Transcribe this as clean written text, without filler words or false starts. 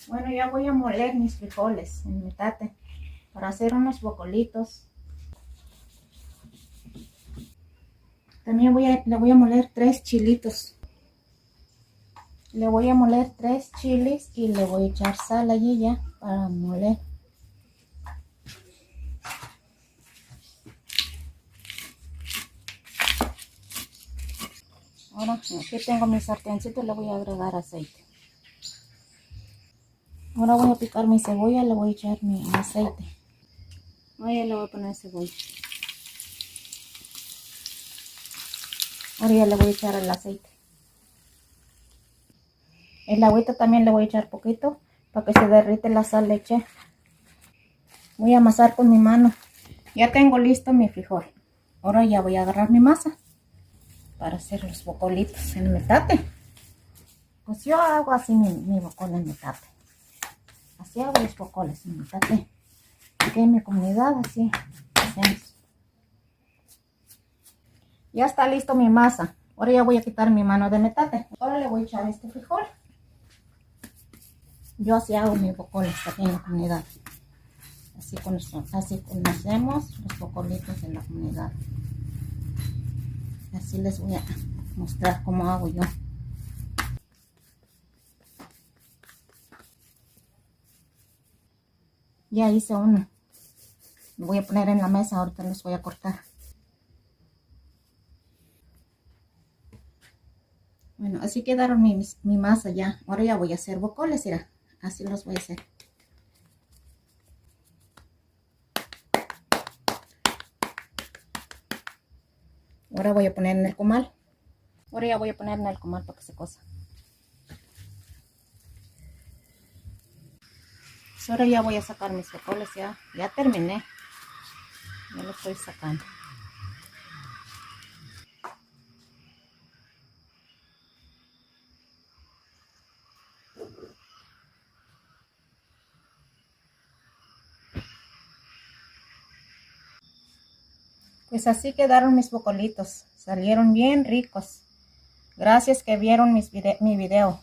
Bueno, ya voy a moler mis frijoles en metate para hacer unos bocolitos. También le voy a moler 3 chilitos. Le voy a moler 3 chiles y le voy a echar sal allí ya para moler. Ahora aquí tengo mi sartencito y le voy a agregar aceite. Ahora voy a picar mi cebolla, le voy a echar mi aceite. Ahora le voy a poner cebolla. Ahora ya le voy a echar el aceite. El agüita también le voy a echar poquito para que se derrite la sal, le eché. Voy a amasar con mi mano. Ya tengo listo mi frijol. Ahora ya voy a agarrar mi masa para hacer los bocolitos en metate. Pues yo hago así mi bocol en metate. Así hago los bocoles en metate. Aquí en mi comunidad así hacemos. Ya está listo mi masa. Ahora ya voy a quitar mi mano de metate. Ahora le voy a echar este frijol. Yo así hago mis bocoles aquí en la comunidad. Así conocemos los bocolitos en la comunidad. Así les voy a mostrar cómo hago yo. Ya hice uno. Lo voy a poner en la mesa, ahorita los voy a cortar. Bueno, así quedaron mi masa ya. Ahora ya voy a hacer bocoles, mira. Así los voy a hacer. Ahora voy a poner en el comal. Ahora ya voy a poner en el comal para que se cosa. Pues ahora ya voy a sacar mis bocoles, ya terminé. Ya lo estoy sacando. Pues así quedaron mis bocolitos. Salieron bien ricos. Gracias que vieron mi video.